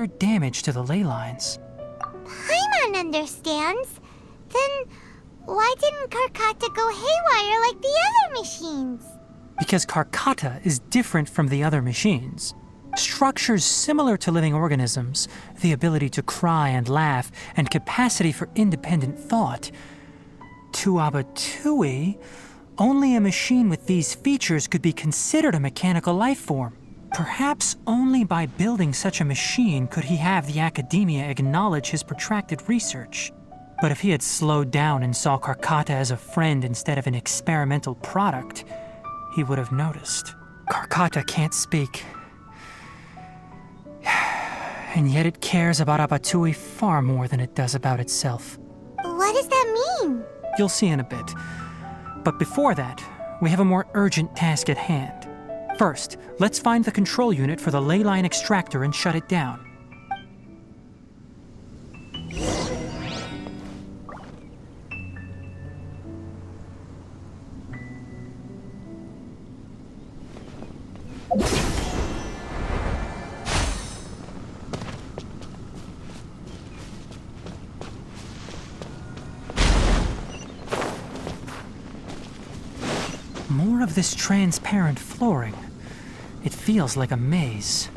damage to the ley lines. Paimon understands. Then why didn't Karkata go haywire like the other machines? Because Karkata is different from the other machines. Structures similar to living organisms, the ability to cry and laugh, and capacity for independent thought. To Abatui, only a machine with these features could be considered a mechanical life form. Perhaps only by building such a machine could he have the academia acknowledge his protracted research. But if he had slowed down and saw Karkata as a friend instead of an experimental product, he would have noticed. Karkata can't speak. And yet it cares about Abatui far more than it does about itself. What does that mean? You'll see in a bit. But before that, we have a more urgent task at hand. First, let's find the control unit for the ley line extractor and shut it down. More of this transparent flooring. It feels like a maze.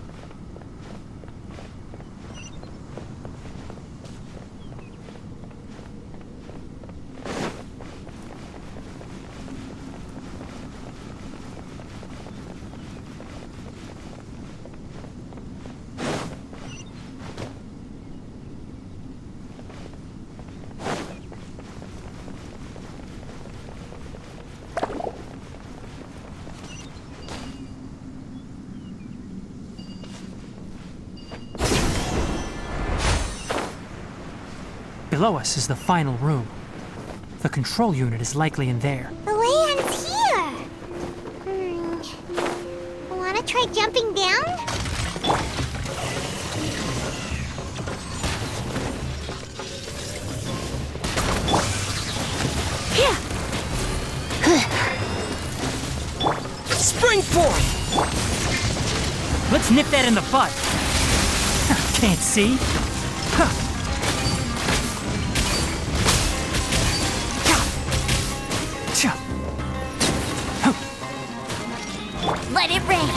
Below us is the final room. The control unit is likely in there. The way ends here. Wanna try jumping down? Here! Spring forth! Let's nip that in the bud. Can't see. Let it rain.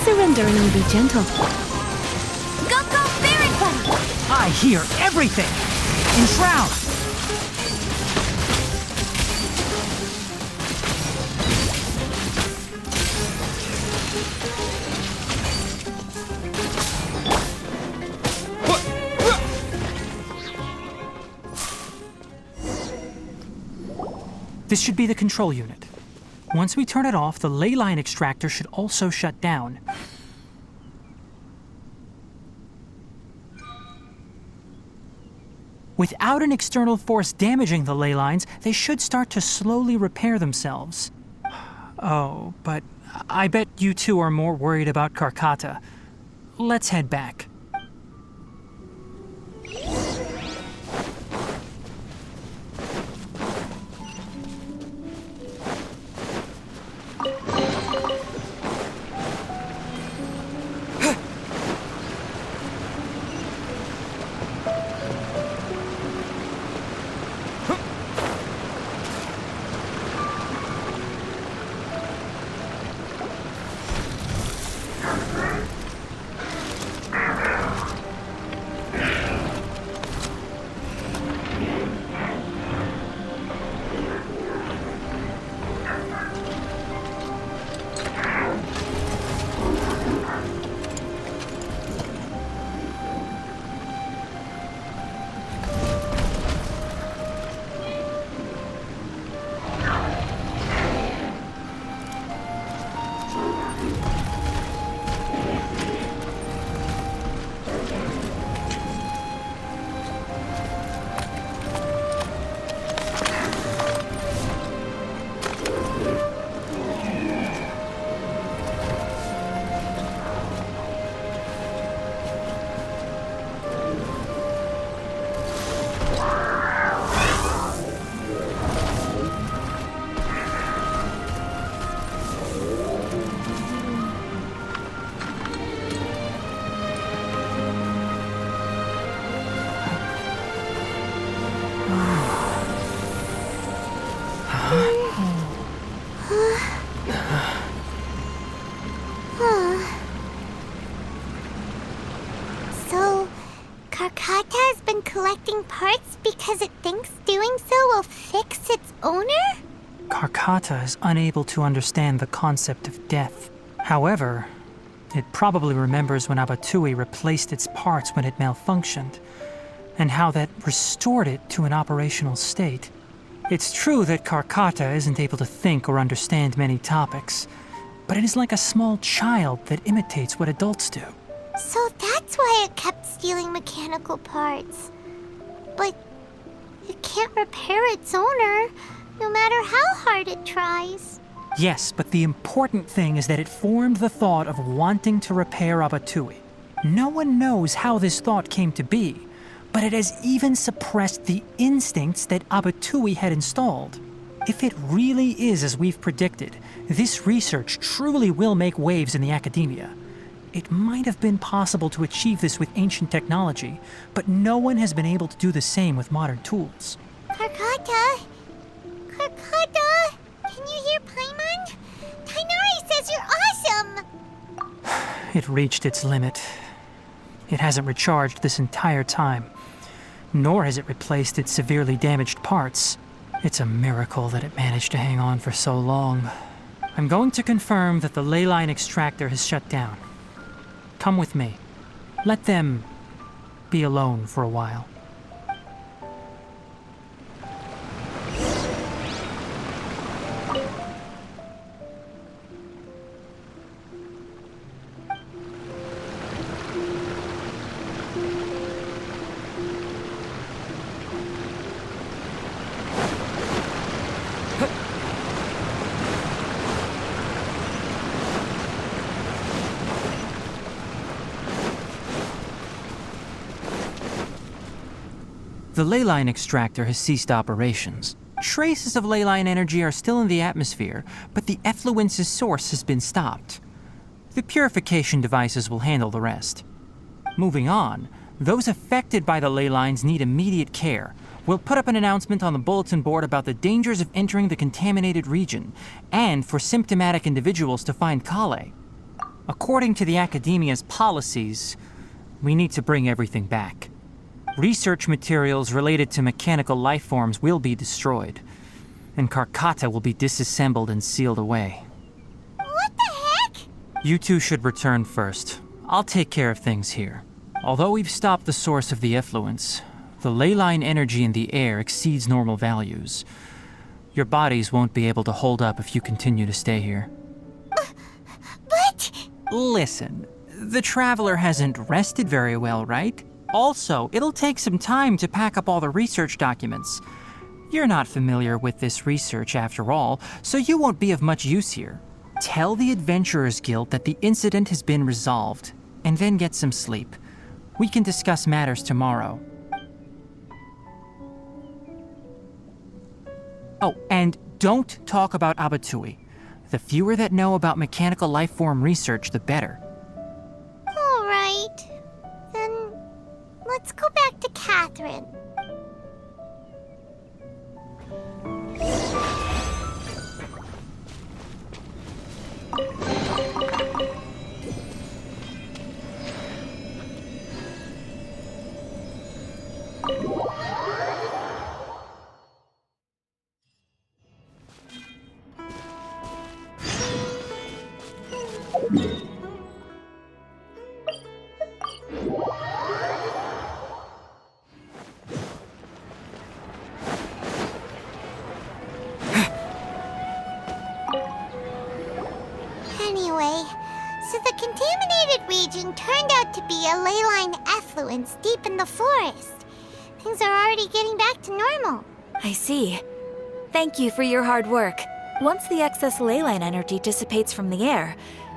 Surrender and I'll be gentle. Go, Barret Bunny! I hear everything! Enshroud! This should be the control unit. Once we turn it off, the ley line extractor should also shut down. Without an external force damaging the ley lines, they should start to slowly repair themselves. Oh, but I bet you two are more worried about Karkata. Let's head back. So, Karkata has been collecting parts because it thinks doing so will fix its owner? Karkata is unable to understand the concept of death. However, it probably remembers when Abatui replaced its parts when it malfunctioned, and how that restored it to an operational state. It's true that Karkata isn't able to think or understand many topics, but it is like a small child that imitates what adults do. So that's why it kept stealing mechanical parts. But it can't repair its owner, no matter how hard it tries. Yes, but the important thing is that it formed the thought of wanting to repair Abatui. No one knows how this thought came to be, but it has even suppressed the instincts that Abatui had installed. If it really is as we've predicted, this research truly will make waves in the academia. It might have been possible to achieve this with ancient technology, but no one has been able to do the same with modern tools. Karkata? Karkata? Can you hear Paimon? Tighnari says you're awesome! It reached its limit. It hasn't recharged this entire time, nor has it replaced its severely damaged parts. It's a miracle that it managed to hang on for so long. I'm going to confirm that the ley line extractor has shut down. Come with me. Let them be alone for a while. The ley line extractor has ceased operations. Traces of ley line energy are still in the atmosphere, but the effluence's source has been stopped. The purification devices will handle the rest. Moving on, those affected by the ley lines need immediate care. We'll put up an announcement on the bulletin board about the dangers of entering the contaminated region, and for symptomatic individuals to find Kale. According to the Academia's policies, we need to bring everything back. Research materials related to mechanical life forms will be destroyed, and Karkata will be disassembled and sealed away. What the heck? You two should return first. I'll take care of things here. Although we've stopped the source of the effluence, the ley line energy in the air exceeds normal values. Your bodies won't be able to hold up if you continue to stay here. But... Listen, the traveler hasn't rested very well, right? Also, it'll take some time to pack up all the research documents. You're not familiar with this research after all, so you won't be of much use here. Tell the Adventurers Guild that the incident has been resolved, and then get some sleep. We can discuss matters tomorrow. Oh, and don't talk about Abatui. The fewer that know about mechanical life form research, the better. all right. Then let's go back to Catherine. Anyway, so the contaminated region turned out to be a ley line effluence deep in the forest. Things are already getting back to normal. I see. Thank you for your hard work. Once the excess ley line energy dissipates from the air,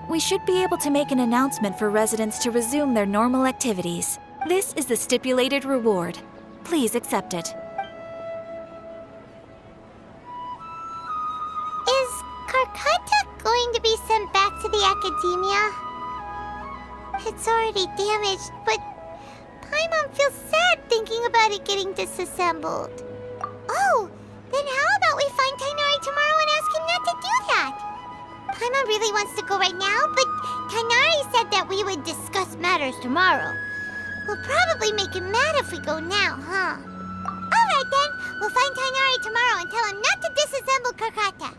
we should be able to make an announcement for residents to resume their normal activities. This is the stipulated reward. Please accept it. Is Karkata going to be sent back to the Academia? It's already damaged, but Paimon feels sad thinking about it getting disassembled. Oh, then how about we find Tighnari tomorrow and ask him not to do that? really wants to go right now, but Tighnari said that we would discuss matters tomorrow. We'll probably make him mad if we go now, huh? Alright then, we'll find Tighnari tomorrow and tell him not to disassemble Karkata.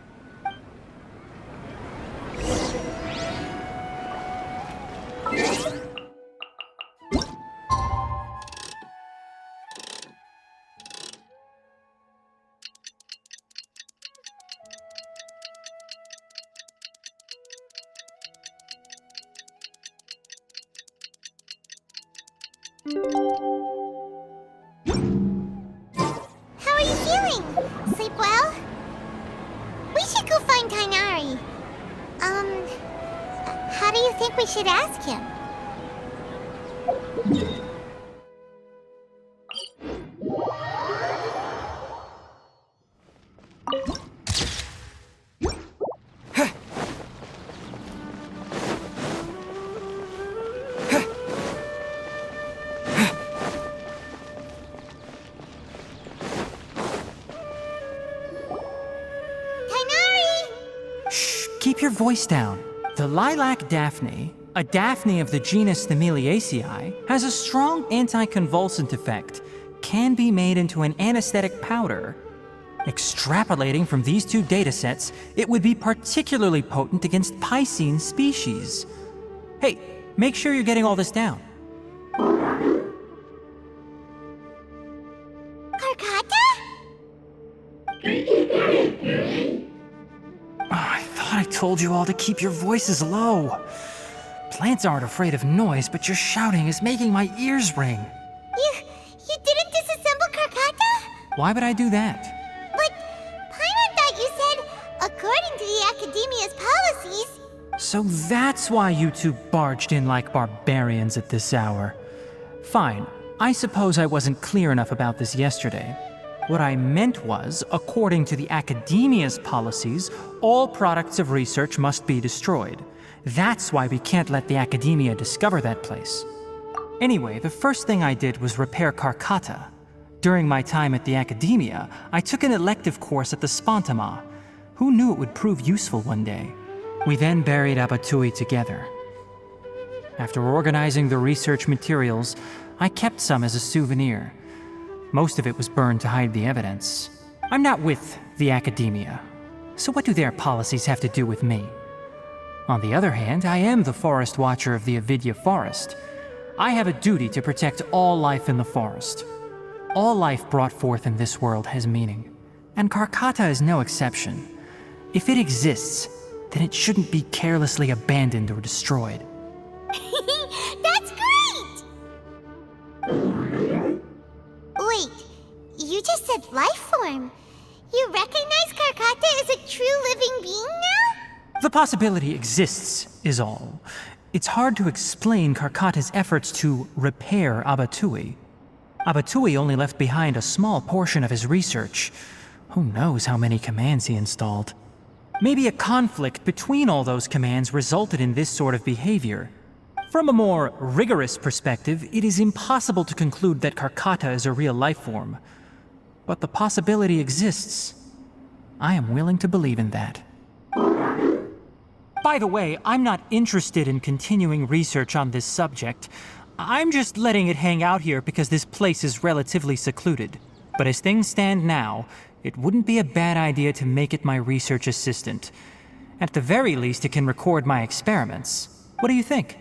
How are you feeling? Sleep well? We should go find Tighnari. How do you think we should ask him? Keep your voice down. The lilac daphne, a daphne of the genus Thymilaceae, has a strong anticonvulsant effect, can be made into an anesthetic powder. Extrapolating from these two datasets, it would be particularly potent against Piscine species. Hey, make sure you're getting all this down. Karkata? I thought I told you all to keep your voices low. Plants aren't afraid of noise, but your shouting is making my ears ring. You didn't disassemble Karkata? Why would I do that? But Paimon thought you said, according to the Academia's policies. So that's why you two barged in like barbarians at this hour. Fine, I suppose I wasn't clear enough about this yesterday. What I meant was, according to the Academia's policies, all products of research must be destroyed. That's why we can't let the Academia discover that place. Anyway, the first thing I did was repair Karkata. During my time at the Academia, I took an elective course at the Spontama. Who knew it would prove useful one day? We then buried Abatui together. After organizing the research materials, I kept some as a souvenir. Most of it was burned to hide the evidence. I'm not with the Academia, so what do their policies have to do with me? On the other hand, I am the Forest Watcher of the Avidya Forest. I have a duty to protect all life in the forest. All life brought forth in this world has meaning, and Karkata is no exception. If it exists, then it shouldn't be carelessly abandoned or destroyed. That's great! Wait, you just said life form. You recognize Karkata as a true living being now? The possibility exists, is all. It's hard to explain Karkata's efforts to repair Abatui. Abatui only left behind a small portion of his research. Who knows how many commands he installed? Maybe a conflict between all those commands resulted in this sort of behavior. From a more rigorous perspective, it is impossible to conclude that Karkata is a real life form. But the possibility exists. I am willing to believe in that. By the way, I'm not interested in continuing research on this subject. I'm just letting it hang out here because this place is relatively secluded. But as things stand now, it wouldn't be a bad idea to make it my research assistant. At the very least, it can record my experiments. What do you think?